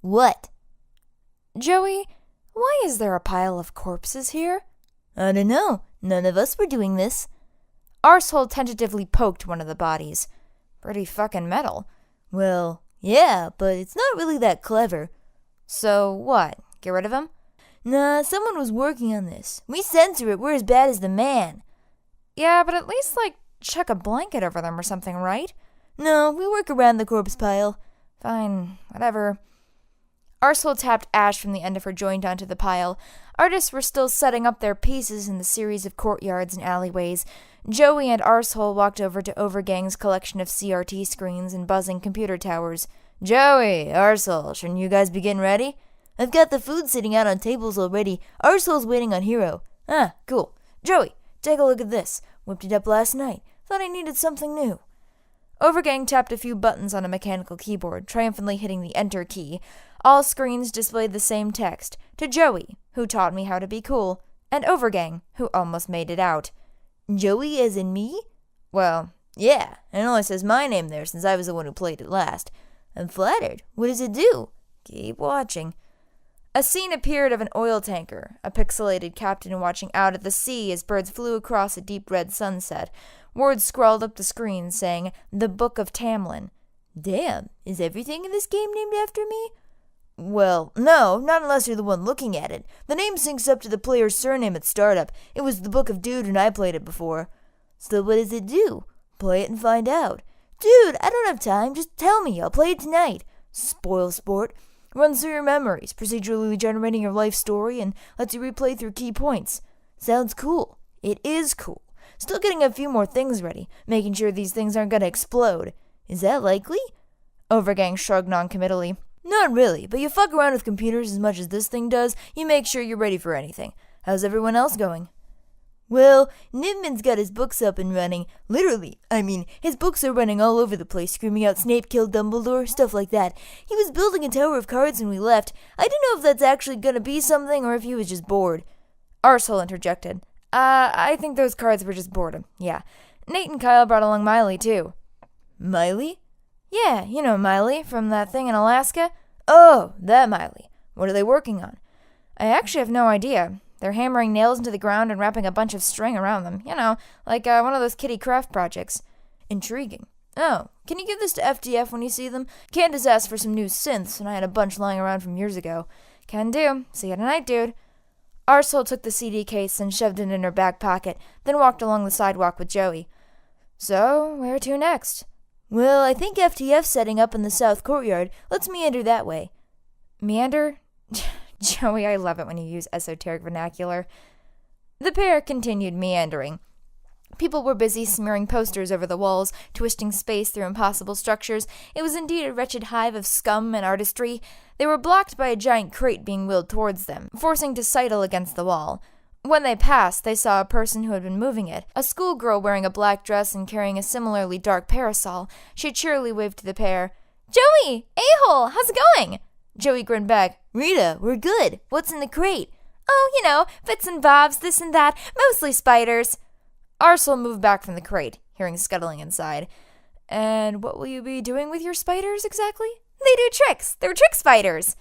What? Joey, why is there a pile of corpses here? I don't know. None of us were doing this. Arsehole tentatively poked one of the bodies. Pretty fucking metal. Well, yeah, but it's not really that clever. So what? Get rid of him? Nah, someone was working on this. We censor it. We're as bad as the man. Yeah, but at least, chuck a blanket over them or something, right? No, we work around the corpse pile. Fine, whatever. Arsehole tapped ash from the end of her joint onto the pile. Artists were still setting up their pieces in the series of courtyards and alleyways. Joey and Arsehole walked over to Overgang's collection of CRT screens and buzzing computer towers. Joey, Arsehole, shouldn't you guys be getting ready? I've got the food sitting out on tables already. Arsehole's waiting on Hero. Ah, cool. Joey, take a look at this. Whipped it up last night. Thought I needed something new. Overgang tapped a few buttons on a mechanical keyboard, triumphantly hitting the Enter key. All screens displayed the same text. To Joey, who taught me how to be cool, and Overgang, who almost made it out. Joey as in me? Well, yeah, it only says my name there since I was the one who played it last. I'm flattered. What does it do? Keep watching. A scene appeared of an oil tanker, a pixelated captain watching out at the sea as birds flew across a deep red sunset. Words scrawled up the screen saying, "The Book of Tamlin." Damn, is everything in this game named after me? Well, no, not unless you're the one looking at it. The name syncs up to the player's surname at startup. It was the Book of Dude when I played it before. So what does it do? Play it and find out. Dude, I don't have time. Just tell me. I'll play it tonight. Spoil sport. Runs through your memories, procedurally generating your life story, and lets you replay through key points. Sounds cool. It is cool. Still getting a few more things ready, making sure these things aren't gonna explode. Is that likely? Overgang shrugged noncommittally. Not really, but you fuck around with computers as much as this thing does, you make sure you're ready for anything. How's everyone else going? Well, Nibman's got his books up and running. Literally. I mean, his books are running all over the place, screaming out Snape killed Dumbledore, stuff like that. He was building a tower of cards when we left. I don't know if that's actually gonna be something or if he was just bored. Arsehole interjected. I think those cards were just boredom, yeah. Nate and Kyle brought along Miley, too. Miley? Yeah, you know Miley, from that thing in Alaska. Oh, that Miley. What are they working on? I actually have no idea. They're hammering nails into the ground and wrapping a bunch of string around them. You know, like one of those kiddie craft projects. Intriguing. Oh, can you give this to FDF when you see them? Candace asked for some new synths, and I had a bunch lying around from years ago. Can do. See you tonight, dude. Arsehole took the CD case and shoved it in her back pocket, then walked along the sidewalk with Joey. So, where to next? Well, I think FTF's setting up in the south courtyard. Let's meander that way. Meander? Joey, I love it when you use esoteric vernacular. The pair continued meandering. People were busy smearing posters over the walls, twisting space through impossible structures. It was indeed a wretched hive of scum and artistry. They were blocked by a giant crate being wheeled towards them, forcing to sidle against the wall. When they passed, they saw a person who had been moving it, a schoolgirl wearing a black dress and carrying a similarly dark parasol. She cheerily waved to the pair. "Joey! A-hole! How's it going?" Joey grinned back. "Rita, we're good. What's in the crate?" "Oh, you know, bits and bobs, this and that, mostly spiders." Arsehole moved back from the crate, hearing scuttling inside. "And what will you be doing with your spiders, exactly?" "They do tricks. They're trick spiders."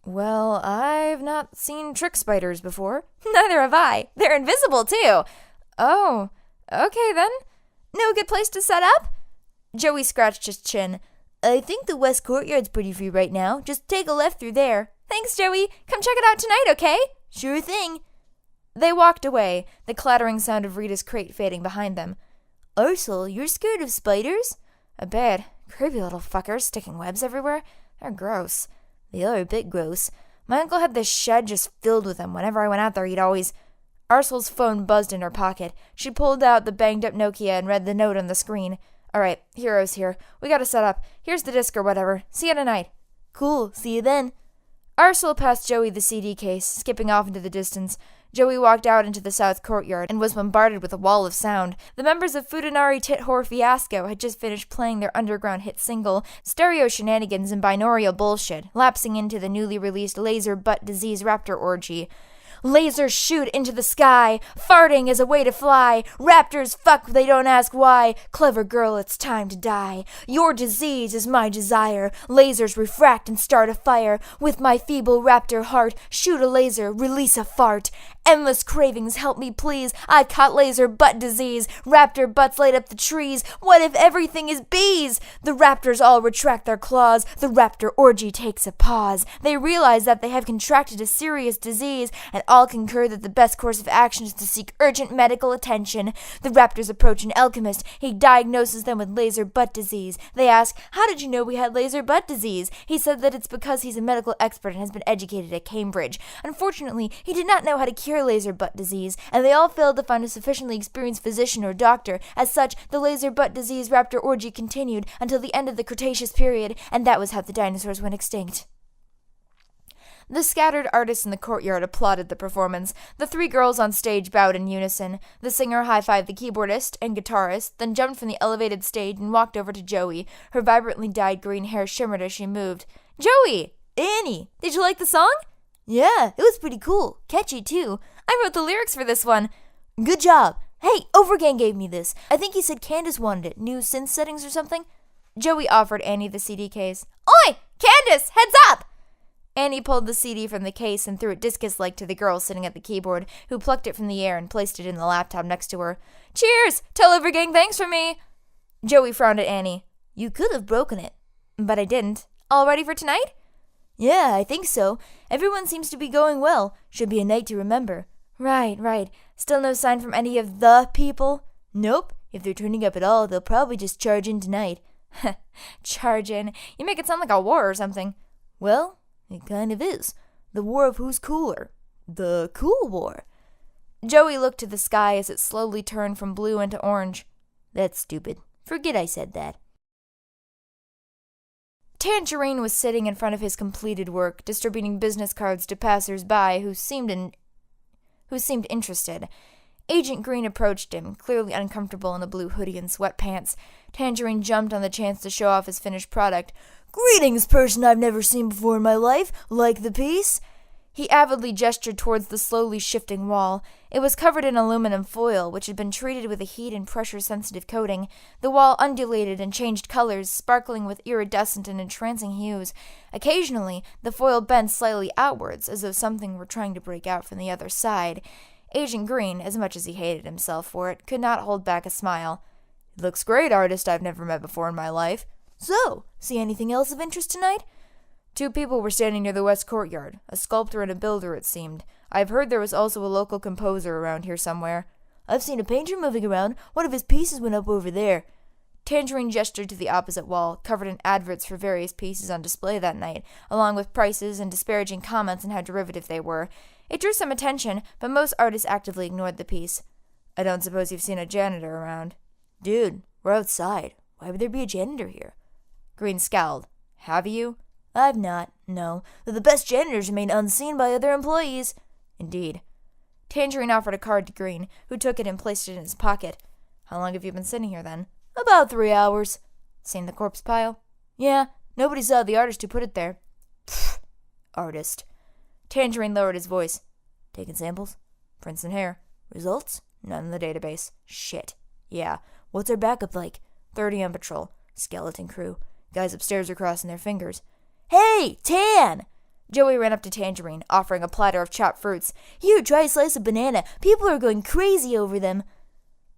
"Well, I've not seen trick spiders before." "Neither have I. They're invisible, too." "Oh, okay then. No good place to set up?" Joey scratched his chin. "I think the west courtyard's pretty free right now. Just take a left through there." "Thanks, Joey. Come check it out tonight, okay?" "Sure thing." They walked away, the clattering sound of Rita's crate fading behind them. "Arsehole, you're scared of spiders?" "A bit. Creepy little fuckers sticking webs everywhere. They're gross." "They are a bit gross. My uncle had this shed just filled with them. Whenever I went out there, he'd always—" Arsehole's phone buzzed in her pocket. She pulled out the banged-up Nokia and read the note on the screen. "All right, Hero's here. We gotta set up. Here's the disc or whatever. See you tonight." "Cool. See you then." Arsehole passed Joey the CD case, skipping off into the distance. Joey walked out into the south courtyard and was bombarded with a wall of sound. The members of Futanari Tit Whore Fiasco had just finished playing their underground hit single, stereo shenanigans and binaural bullshit, lapsing into the newly released laser butt disease raptor orgy. Lasers shoot into the sky. Farting is a way to fly. Raptors fuck, they don't ask why. Clever girl, it's time to die. Your disease is my desire. Lasers refract and start a fire. With my feeble raptor heart, shoot a laser, release a fart. Endless cravings, help me please. I caught laser butt disease. Raptor butts light up the trees. What if everything is bees? The raptors all retract their claws. The raptor orgy takes a pause. They realize that they have contracted a serious disease, and all concur that the best course of action is to seek urgent medical attention. The raptors approach an alchemist. He diagnoses them with laser butt disease. They ask, "How did you know we had laser butt disease?" He said that it's because he's a medical expert and has been educated at Cambridge. Unfortunately, he did not know how to cure laser butt disease, and they all failed to find a sufficiently experienced physician or doctor. As such, the laser butt disease raptor orgy continued until the end of the Cretaceous period, and that was how the dinosaurs went extinct. The scattered artists in the courtyard applauded the performance. The three girls on stage bowed in unison. The singer high-fived the keyboardist and guitarist, then jumped from the elevated stage and walked over to Joey. Her vibrantly dyed green hair shimmered as she moved. "Joey! Annie! Did you like the song?" "Yeah, it was pretty cool. Catchy, too. I wrote the lyrics for this one." "Good job. Hey, Overgang gave me this. I think he said Candace wanted it. New synth settings or something?" Joey offered Annie the CD case. "Oi! Candace, heads up!" Annie pulled the CD from the case and threw it discus-like to the girl sitting at the keyboard, who plucked it from the air and placed it in the laptop next to her. "Cheers! Tell Overgang thanks from me!" Joey frowned at Annie. "You could have broken it." "But I didn't. All ready for tonight?" "Yeah, I think so. Everyone seems to be going well. Should be a night to remember." Right. Still no sign from any of the people?" "Nope. If they're turning up at all, they'll probably just charge in tonight." Charge in? You make it sound like a war or something." "Well, it kind of is. The war of who's cooler. The Cool War." Joey looked to the sky as it slowly turned from blue into orange. "That's stupid. Forget I said that." Tangerine was sitting in front of his completed work, distributing business cards to passers-by who seemed interested. Agent Green approached him, clearly uncomfortable in the blue hoodie and sweatpants. Tangerine jumped on the chance to show off his finished product. "Greetings, person I've never seen before in my life. Like the piece?" He avidly gestured towards the slowly shifting wall. It was covered in aluminum foil, which had been treated with a heat and pressure-sensitive coating. The wall undulated and changed colors, sparkling with iridescent and entrancing hues. Occasionally, the foil bent slightly outwards, as though something were trying to break out from the other side. Agent Green, as much as he hated himself for it, could not hold back a smile. "It looks great, artist I've never met before in my life. So, see anything else of interest tonight?" Two people were standing near the west courtyard, a sculptor and a builder, it seemed. I've heard there was also a local composer around here somewhere. "I've seen a painter moving around. One of his pieces went up over there." Tangerine gestured to the opposite wall, covered in adverts for various pieces on display that night, along with prices and disparaging comments on how derivative they were. It drew some attention, but most artists actively ignored the piece. "I don't suppose you've seen a janitor around?" "Dude, we're outside. Why would there be a janitor here?" Green scowled. "Have you?" "I've not, no. The best janitors remain unseen by other employees." "Indeed." Tangerine offered a card to Green, who took it and placed it in his pocket. "How long have you been sitting here, then?" "About 3 hours." "Seen the corpse pile?" "Yeah. Nobody saw the artist who put it there." "Pfft. Artist." Tangerine lowered his voice. "Taking samples?" "Prints and hair." "Results?" "None in the database." "Shit." "Yeah. "What's our backup like?" 30 on patrol. "Skeleton crew." "Guys upstairs are crossing their fingers." "Hey, Tan!" Joey ran up to Tangerine, offering a platter of chopped fruits. "Here, try a slice of banana. People are going crazy over them."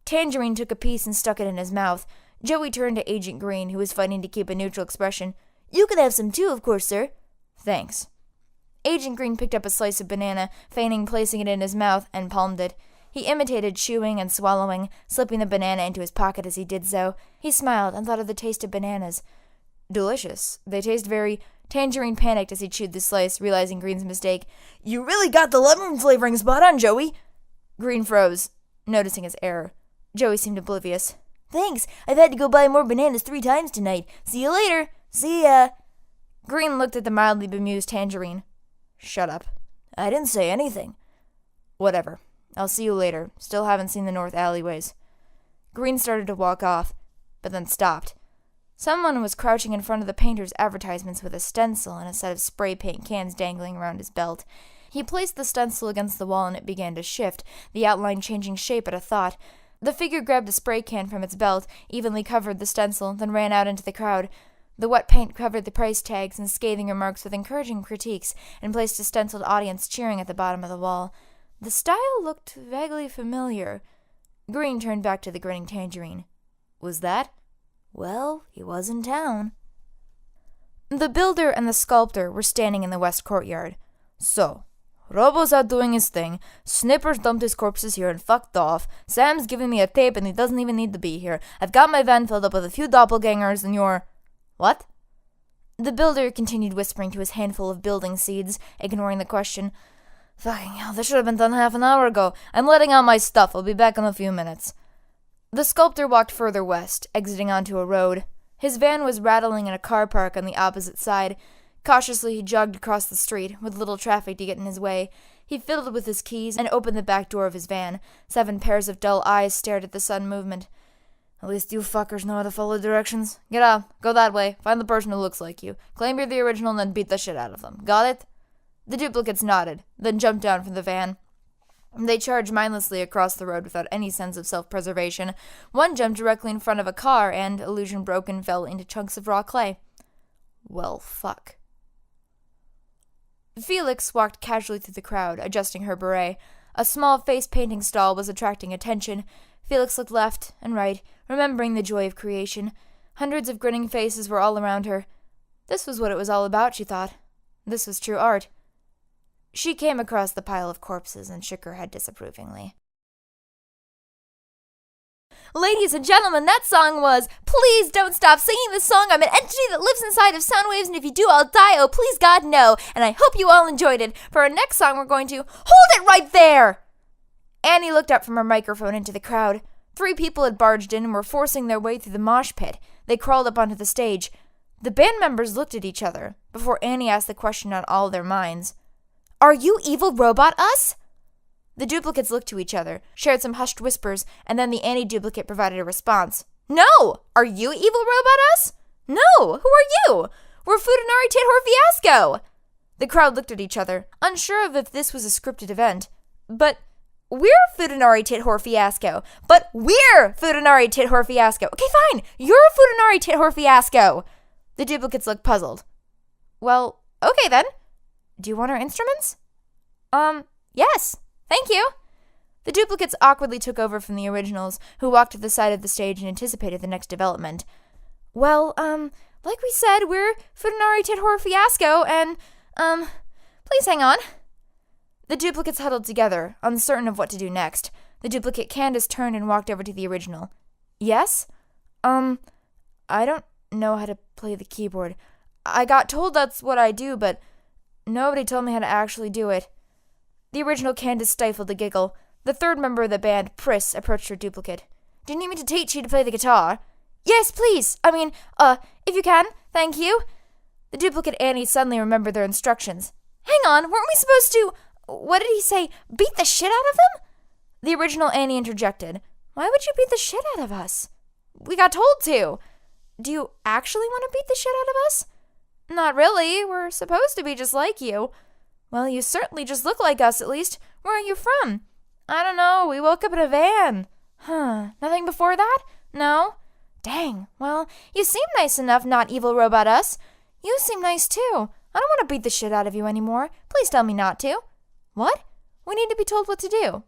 Tangerine took a piece and stuck it in his mouth. Joey turned to Agent Green, who was fighting to keep a neutral expression. "You can have some too, of course, sir." "Thanks." Agent Green picked up a slice of banana, feigning placing it in his mouth, and palmed it. He imitated chewing and swallowing, slipping the banana into his pocket as he did so. He smiled and thought of the taste of bananas. "Delicious. They taste very—" Tangerine panicked as he chewed the slice, realizing Green's mistake. "You really got the lemon flavoring spot on, Joey." Green froze, noticing his error. Joey seemed oblivious. "Thanks. I've had to go buy more bananas 3 times tonight. See you later." "See ya." Green looked at the mildly bemused Tangerine. "Shut up." "I didn't say anything." "Whatever. I'll see you later. Still haven't seen the north alleyways." Green started to walk off, but then stopped. Someone was crouching in front of the painter's advertisements with a stencil and a set of spray paint cans dangling around his belt. He placed the stencil against the wall and it began to shift, the outline changing shape at a thought. The figure grabbed a spray can from its belt, evenly covered the stencil, then ran out into the crowd. The wet paint covered the price tags and scathing remarks with encouraging critiques, and placed a stenciled audience cheering at the bottom of the wall. The style looked vaguely familiar. Green turned back to the grinning Tangerine. Was that? Well, he was in town. The builder and the sculptor were standing in the west courtyard. So, Robo's out doing his thing, Snipper's dumped his corpses here and fucked off, Sam's giving me a tape and he doesn't even need to be here, I've got my van filled up with a few doppelgangers and you're... What? The builder continued whispering to his handful of building seeds, ignoring the question. Fucking hell, this should have been done half an hour ago. I'm letting out my stuff. I'll be back in a few minutes. The sculptor walked further west, exiting onto a road. His van was rattling in a car park on the opposite side. Cautiously, he jogged across the street, with little traffic to get in his way. He fiddled with his keys and opened the back door of his van. 7 pairs of dull eyes stared at the sudden movement. At least you fuckers know how to follow directions. Get out. Go that way. Find the person who looks like you. Claim you're the original and then beat the shit out of them. Got it? The duplicates nodded, then jumped down from the van. They charged mindlessly across the road without any sense of self-preservation. One jumped directly in front of a car and, illusion broken, fell into chunks of raw clay. Well, fuck. Felix walked casually through the crowd, adjusting her beret. A small face-painting stall was attracting attention. Felix looked left and right, remembering the joy of creation. Hundreds of grinning faces were all around her. This was what it was all about, she thought. This was true art. She came across the pile of corpses and shook her head disapprovingly. Ladies and gentlemen, that song was Please Don't Stop Singing This Song. I'm an entity that lives inside of sound waves, and if you do, I'll die. Oh, please, God, no. And I hope you all enjoyed it. For our next song, we're going to Hold It Right There! Annie looked up from her microphone into the crowd. 3 people had barged in and were forcing their way through the mosh pit. They crawled up onto the stage. The band members looked at each other before Annie asked the question on all their minds. Are you evil robot us? The duplicates looked to each other, shared some hushed whispers, and then the Annie duplicate provided a response. No! Are you evil robot us? No! Who are you? We're Futanari Tithor Fiasco! The crowd looked at each other, unsure of if this was a scripted event. But we're Futanari Tithor Fiasco! But we're Futanari Tithor Fiasco! Okay, fine! You're Futanari Tithor Fiasco! The duplicates looked puzzled. Well, okay then. Do you want our instruments? Yes. Thank you. The duplicates awkwardly took over from the originals, who walked to the side of the stage and anticipated the next development. Well, like we said, we're Futanari Tithor Fiasco, and, please hang on. The duplicates huddled together, uncertain of what to do next. The duplicate Candace turned and walked over to the original. Yes? I don't know how to play the keyboard. I got told that's what I do, but nobody told me how to actually do it. The original Candace stifled a giggle. The third member of the band, Pris, approached her duplicate. Do you need me to teach you to play the guitar? Yes, please. If you can. Thank you. The duplicate Annie suddenly remembered their instructions. Hang on, weren't we supposed to... What did he say? Beat the shit out of them? The original Annie interjected. Why would you beat the shit out of us? We got told to. Do you actually want to beat the shit out of us? Not really. We're supposed to be just like you. Well, you certainly just look like us, at least. Where are you from? I don't know. We woke up in a van. Huh. Nothing before that? No? Dang. Well, you seem nice enough, not evil robot us. You seem nice, too. I don't want to beat the shit out of you anymore. Please tell me not to. What? We need to be told what to do.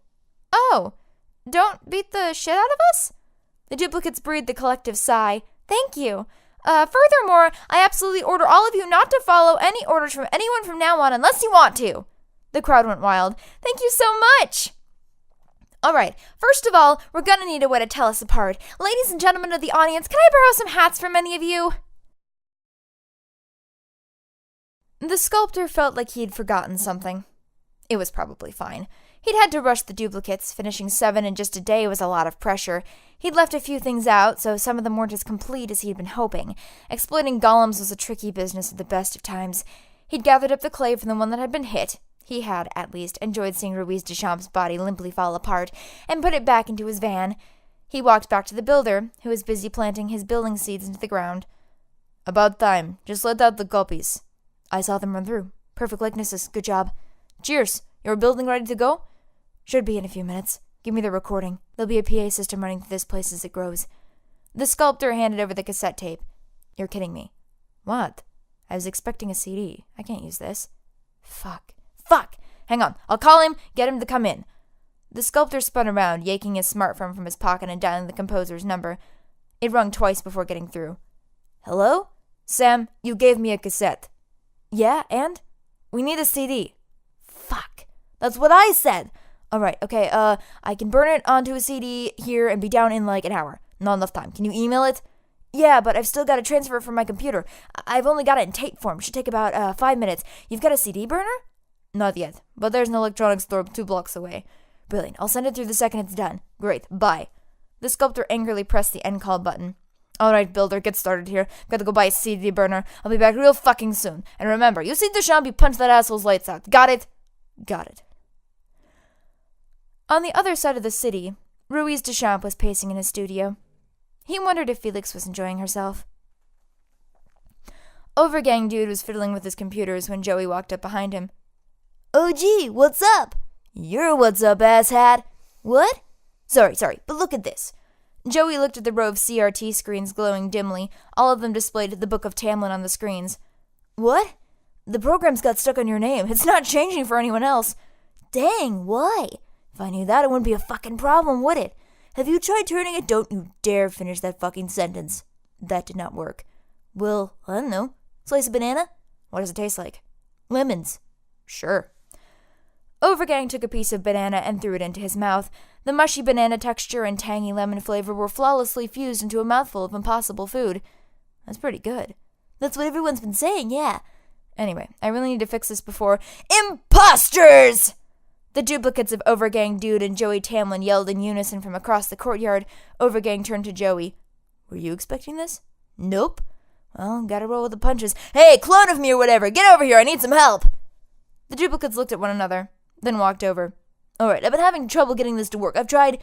Oh. Don't beat the shit out of us? The duplicates breathed a collective sigh. Thank you. Furthermore, I absolutely order all of you not to follow any orders from anyone from now on unless you want to. The crowd went wild. Thank you so much. All right, first of all, we're going to need a way to tell us apart. Ladies and gentlemen of the audience, can I borrow some hats from any of you? The sculptor felt like he'd forgotten something. It was probably fine. He'd had to rush the duplicates. Finishing 7 in just a day was a lot of pressure. He'd left a few things out, so some of them weren't as complete as he'd been hoping. Exploiting golems was a tricky business at the best of times. He'd gathered up the clay from the one that had been hit. He had, at least, enjoyed seeing Ruiz Deschamps' body limply fall apart, and put it back into his van. He walked back to the builder, who was busy planting his building seeds into the ground. About time. Just let out the copies. I saw them run through. Perfect likenesses. Good job. Cheers. Your building ready to go? Should be in a few minutes. Give me the recording. There'll be a PA system running through this place as it grows. The sculptor handed over the cassette tape. You're kidding me. What? I was expecting a CD. I can't use this. Fuck. Hang on. I'll call him, get him to come in. The sculptor spun around, yanking his smartphone from his pocket and dialing the composer's number. It rung twice before getting through. Hello? Sam, you gave me a cassette. Yeah, and? We need a CD. Fuck. That's what I said. Alright, okay, I can burn it onto a CD here and be down in like an hour. Not enough time. Can you email it? Yeah, but I've still got to transfer it from my computer. I've only got it in tape form. Should take about 5 minutes. You've got a CD burner? Not yet, but there's an electronics store 2 blocks away. Brilliant. I'll send it through the second it's done. Great. Bye. The sculptor angrily pressed the end call button. Alright, builder, get started here. Got to go buy a CD burner. I'll be back real fucking soon. And remember, you see Deschamps, you punch that asshole's lights out. Got it? Got it. On the other side of the city, Ruiz Deschamps was pacing in his studio. He wondered if Felix was enjoying herself. Overgang Dude was fiddling with his computers when Joey walked up behind him. Oh, gee, what's up? You're what's up, asshat. What? Sorry, but look at this. Joey looked at the row of CRT screens glowing dimly. All of them displayed the Book of Tamlin on the screens. What? The program's got stuck on your name. It's not changing for anyone else. Dang, why? If I knew that, it wouldn't be a fucking problem, would it? Have you tried turning it? Don't you dare finish that fucking sentence. That did not work. Well, I don't know. Slice of banana? What does it taste like? Lemons. Sure. Overgang took a piece of banana and threw it into his mouth. The mushy banana texture and tangy lemon flavor were flawlessly fused into a mouthful of impossible food. That's pretty good. That's what everyone's been saying, yeah. Anyway, I really need to fix this before... Imposters! The duplicates of Overgang Dude and Joey Tamlin yelled in unison from across the courtyard. Overgang turned to Joey. Were you expecting this? Nope. Well, gotta roll with the punches. Hey, clone of me or whatever, get over here, I need some help! The duplicates looked at one another, then walked over. Alright, I've been having trouble getting this to work. I've tried...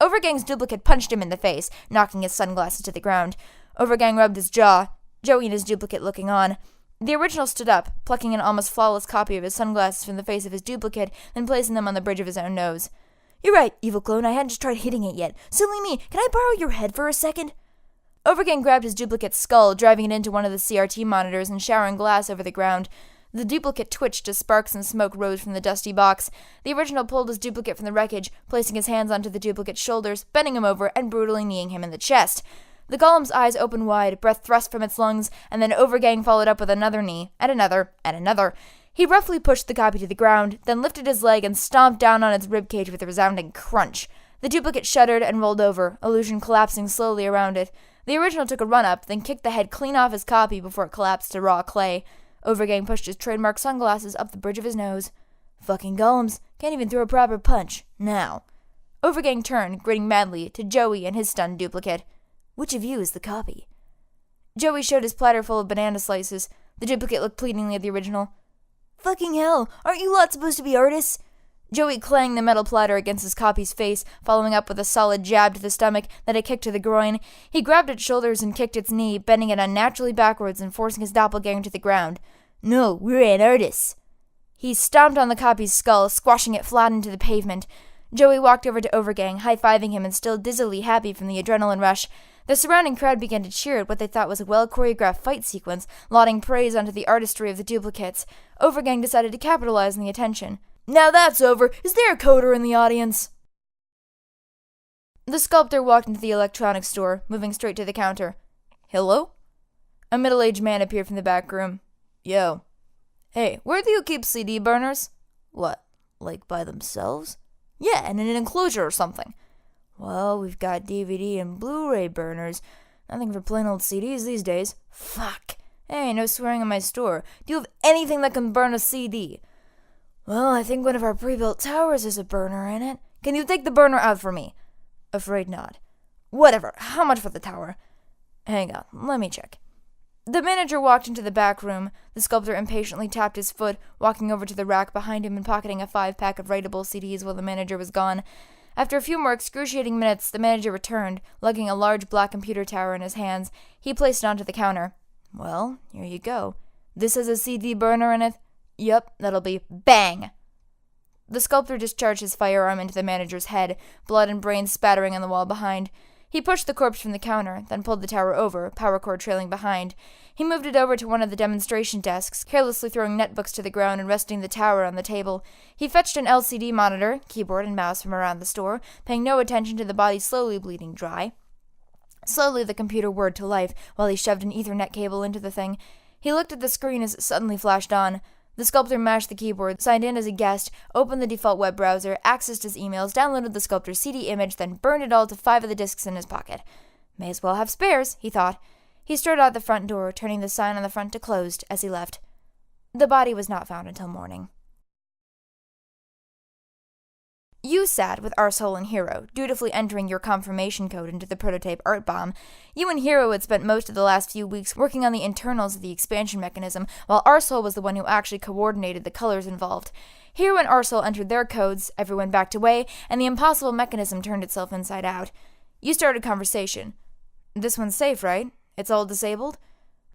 Overgang's duplicate punched him in the face, knocking his sunglasses to the ground. Overgang rubbed his jaw, Joey and his duplicate looking on. The original stood up, plucking an almost flawless copy of his sunglasses from the face of his duplicate, then placing them on the bridge of his own nose. You're right, evil clone, I hadn't just tried hitting it yet. Silly me, can I borrow your head for a second? Overgang grabbed his duplicate's skull, driving it into one of the CRT monitors and showering glass over the ground. The duplicate twitched as sparks and smoke rose from the dusty box. The original pulled his duplicate from the wreckage, placing his hands onto the duplicate's shoulders, bending him over, and brutally kneeing him in the chest. The golem's eyes opened wide, breath thrust from its lungs, and then Overgang followed up with another knee, and another, and another. He roughly pushed the copy to the ground, then lifted his leg and stomped down on its ribcage with a resounding crunch. The duplicate shuddered and rolled over, illusion collapsing slowly around it. The original took a run-up, then kicked the head clean off his copy before it collapsed to raw clay. Overgang pushed his trademark sunglasses up the bridge of his nose. Fucking golems. Can't even throw a proper punch. Now. Overgang turned, grinning madly, to Joey and his stunned duplicate. Which of you is the copy? Joey showed his platter full of banana slices. The duplicate looked pleadingly at the original. Fucking hell, aren't you lot supposed to be artists? Joey clanged the metal platter against his copy's face, following up with a solid jab to the stomach, then a kick to the groin. He grabbed its shoulders and kicked its knee, bending it unnaturally backwards and forcing his doppelganger to the ground. No, we're an artist. He stomped on the copy's skull, squashing it flat into the pavement. Joey walked over to Overgang, high-fiving him and still dizzily happy from the adrenaline rush. The surrounding crowd began to cheer at what they thought was a well-choreographed fight sequence, lauding praise onto the artistry of the duplicates. Overgang decided to capitalize on the attention. Now that's over. Is there a coder in the audience? The sculptor walked into the electronics store, moving straight to the counter. Hello? A middle-aged man appeared from the back room. Yo. Hey, where do you keep CD burners? What, like by themselves? Yeah, in an enclosure or something. Well, we've got DVD and Blu-ray burners. Nothing for plain old CDs these days. Fuck. Hey, no swearing in my store. Do you have anything that can burn a CD? Well, I think one of our pre-built towers has a burner in it. Can you take the burner out for me? Afraid not. Whatever. How much for the tower? Hang on. Let me check. The manager walked into the back room. The sculptor impatiently tapped his foot, walking over to the rack behind him and pocketing a 5-pack of writable CDs while the manager was gone. After a few more excruciating minutes, the manager returned, lugging a large black computer tower in his hands. He placed it onto the counter. Well, here you go. This has a CD burner in it? Yup, that'll be bang. The sculptor discharged his firearm into the manager's head, blood and brains spattering on the wall behind. He pushed the corpse from the counter, then pulled the tower over, power cord trailing behind. He moved it over to one of the demonstration desks, carelessly throwing netbooks to the ground and resting the tower on the table. He fetched an LCD monitor, keyboard, and mouse from around the store, paying no attention to the body slowly bleeding dry. Slowly the computer whirred to life while he shoved an Ethernet cable into the thing. He looked at the screen as it suddenly flashed on. The sculptor mashed the keyboard, signed in as a guest, opened the default web browser, accessed his emails, downloaded the sculptor's CD image, then burned it all to 5 of the discs in his pocket. May as well have spares, he thought. He strode out the front door, turning the sign on the front to closed as he left. The body was not found until morning. You sat with Arsehole and Hero, dutifully entering your confirmation code into the prototype art bomb. You and Hero had spent most of the last few weeks working on the internals of the expansion mechanism, while Arsehole was the one who actually coordinated the colors involved. Hero and Arsehole entered their codes, everyone backed away, and the impossible mechanism turned itself inside out. You started conversation. This one's safe, right? It's all disabled?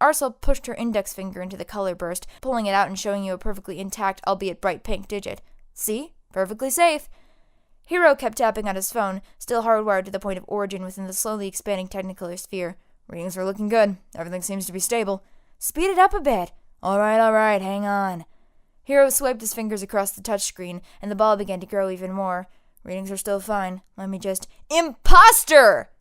Arsehole pushed her index finger into the color burst, pulling it out and showing you a perfectly intact, albeit bright pink digit. See? Perfectly safe. Hero kept tapping on his phone, still hardwired to the point of origin within the slowly expanding Technicolor sphere. Readings are looking good. Everything seems to be stable. Speed it up a bit. All right, hang on. Hero swiped his fingers across the touchscreen, and the ball began to grow even more. Readings are still fine. Let me just... Imposter!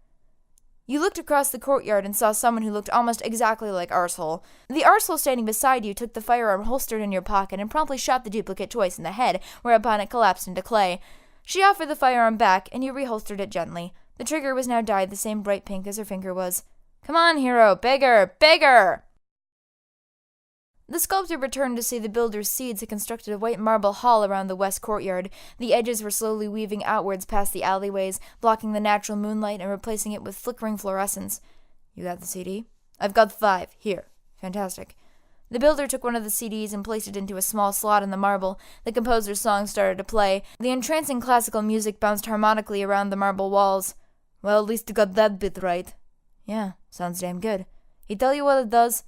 You looked across the courtyard and saw someone who looked almost exactly like Arsehole. The Arsehole standing beside you took the firearm holstered in your pocket and promptly shot the duplicate twice in the head, whereupon it collapsed into clay. She offered the firearm back, and you reholstered it gently. The trigger was now dyed the same bright pink as her finger was. Come on, Hero, bigger, bigger! The sculptor returned to see the builder's seeds had constructed a white marble hall around the west courtyard. The edges were slowly weaving outwards past the alleyways, blocking the natural moonlight and replacing it with flickering fluorescence. You got the CD? I've got 5. Here. Fantastic. The builder took one of the CDs and placed it into a small slot in the marble. The composer's song started to play. The entrancing classical music bounced harmonically around the marble walls. Well, at least you got that bit right. Yeah, sounds damn good. He tell you what it does?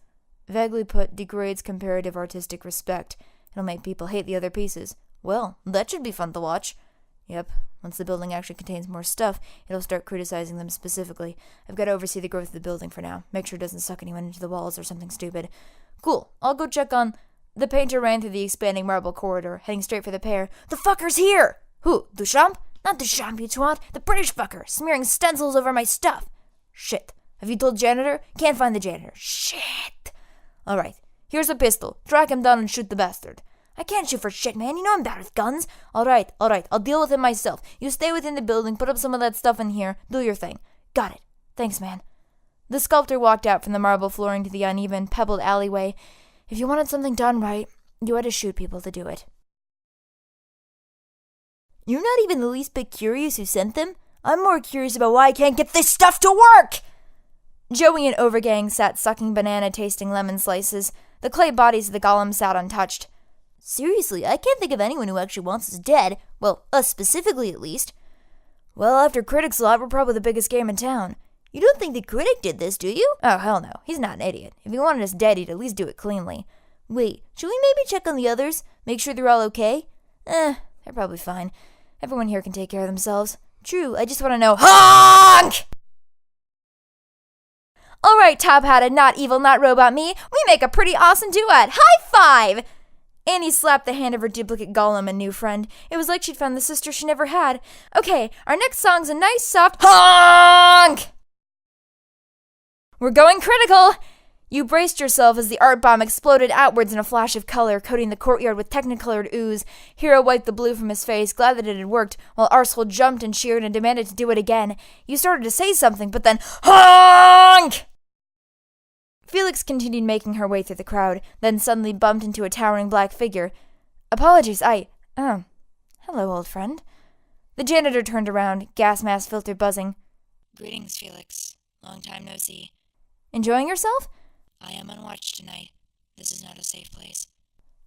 Vaguely put, degrades comparative artistic respect. It'll make people hate the other pieces. Well, that should be fun to watch. Yep, once the building actually contains more stuff, it'll start criticizing them specifically. I've got to oversee the growth of the building for now. Make sure it doesn't suck anyone into the walls or something stupid. Cool, I'll go check on... The painter ran through the expanding marble corridor, heading straight for the pair. The fucker's here! Who, Duchamp? Not Duchamp, you twat. The British fucker, smearing stencils over my stuff. Shit. Have you told janitor? Can't find the janitor. Shit. Alright, here's a pistol. Track him down and shoot the bastard. I can't shoot for shit, man. You know I'm bad with guns. Alright. I'll deal with him myself. You stay within the building, put up some of that stuff in here. Do your thing. Got it. Thanks, man. The sculptor walked out from the marble flooring to the uneven, pebbled alleyway. If you wanted something done right, you had to shoot people to do it. You're not even the least bit curious who sent them? I'm more curious about why I can't get this stuff to work! Joey and Overgang sat sucking banana-tasting lemon slices. The clay bodies of the golems sat untouched. Seriously, I can't think of anyone who actually wants us dead. Well, us specifically, at least. Well, after Critic's Lot, we're probably the biggest game in town. You don't think the Critic did this, do you? Oh, hell no. He's not an idiot. If he wanted us dead, he'd at least do it cleanly. Wait, should we maybe check on the others? Make sure they're all okay? They're probably fine. Everyone here can take care of themselves. True, I just want to know— HONK! Alright, top-hatted, not evil, not robot me. We make a pretty awesome duet. High five! Annie slapped the hand of her duplicate golem and new friend. It was like she'd found the sister she never had. Okay, our next song's a nice, soft HONK! We're going critical! You braced yourself as the art bomb exploded outwards in a flash of color, coating the courtyard with technicolored ooze. Hero wiped the blue from his face, glad that it had worked, while Arsehole jumped and cheered and demanded to do it again. You started to say something, but then HONK! Felix continued making her way through the crowd, then suddenly bumped into a towering black figure. Apologies, hello, old friend. The janitor turned around, gas mask filter buzzing. Greetings, Felix. Long time no see. Enjoying yourself? I am on watch tonight. This is not a safe place.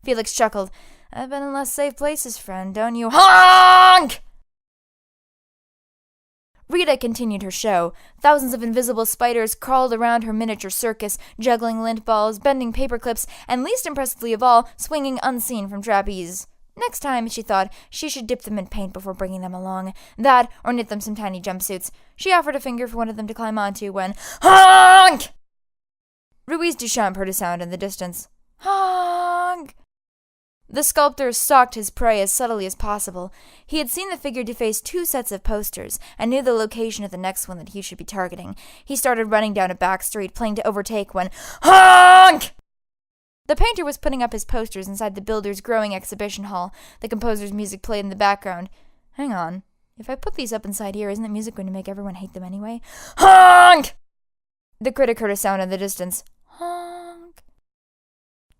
Felix chuckled. I've been in less safe places, friend, don't you? HONK! Rita continued her show. Thousands of invisible spiders crawled around her miniature circus, juggling lint balls, bending paper clips, and least impressively of all, swinging unseen from trapeze. Next time, she thought, she should dip them in paint before bringing them along. That, or knit them some tiny jumpsuits. She offered a finger for one of them to climb onto when, honk! Ruiz Duchamp heard a sound in the distance. Honk! The sculptor stalked his prey as subtly as possible. He had seen the figure deface 2 sets of posters and knew the location of the next one that he should be targeting. He started running down a back street, playing to overtake when, honk! The painter was putting up his posters inside the builder's growing exhibition hall. The composer's music played in the background. Hang on. If I put these up inside here, isn't the music going to make everyone hate them anyway? Honk! The critic heard a sound in the distance. Honk.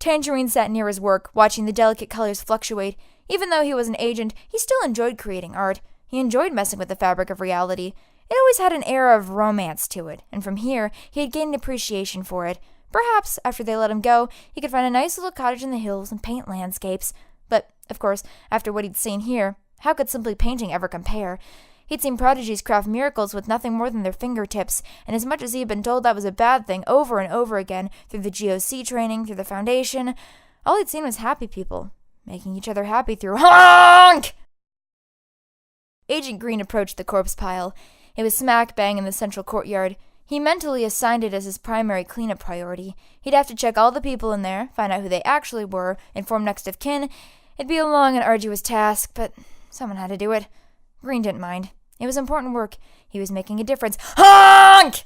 Tangerine sat near his work, watching the delicate colors fluctuate. Even though he was an agent, he still enjoyed creating art. He enjoyed messing with the fabric of reality. It always had an air of romance to it, and from here, he had gained an appreciation for it. Perhaps, after they let him go, he could find a nice little cottage in the hills and paint landscapes. But, of course, after what he'd seen here, how could simply painting ever compare? He'd seen prodigies craft miracles with nothing more than their fingertips, and as much as he had been told that was a bad thing over and over again, through the GOC training, through the Foundation, all he'd seen was happy people, making each other happy through honk! Agent Green approached the corpse pile. It was smack bang in the central courtyard. He mentally assigned it as his primary cleanup priority. He'd have to check all the people in there, find out who they actually were, inform next of kin. It'd be a long and arduous task, but someone had to do it. Green didn't mind. It was important work. He was making a difference. Honk!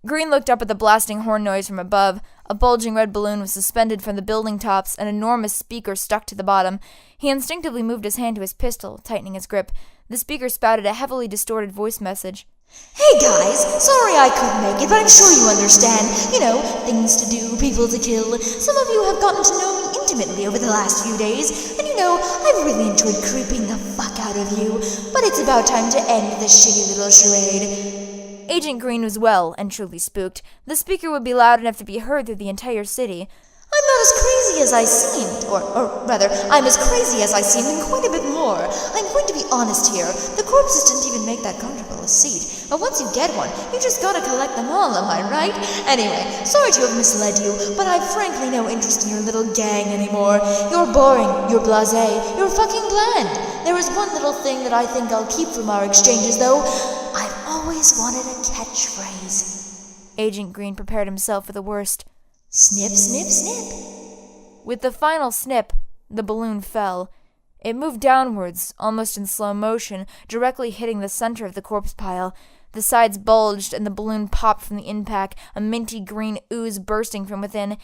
Green looked up at the blasting horn noise from above. A bulging red balloon was suspended from the building tops, an enormous speaker stuck to the bottom. He instinctively moved his hand to his pistol, tightening his grip. The speaker spouted a heavily distorted voice message. Hey guys, sorry I couldn't make it, but I'm sure you understand. You know, things to do, people to kill. Some of you have gotten to know me intimately over the last few days, and you know, I've really enjoyed creeping the fuck out of you. But it's about time to end this shitty little charade. Agent Green was well and truly spooked. The speaker would be loud enough to be heard through the entire city. I'm not as crazy as I seemed, or rather, I'm as crazy as I seemed and quite a bit more. I'm going to be honest here. The corpses didn't even make that comfortable a seat. But once you get one, you just gotta collect them all, am I right? Anyway, sorry to have misled you, but I've frankly no interest in your little gang anymore. You're boring, you're blasé, you're fucking bland. There is one little thing that I think I'll keep from our exchanges, though. I've always wanted a catchphrase. Agent Green prepared himself for the worst. Snip, snip, snip. With the final snip, the balloon fell. It moved downwards, almost in slow motion, directly hitting the center of the corpse pile. The sides bulged, and the balloon popped from the impact, a minty green ooze bursting from within.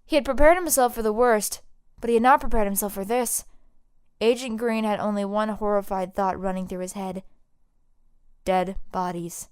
He had prepared himself for the worst, but he had not prepared himself for this. Agent Green had only one horrified thought running through his head. Dead bodies.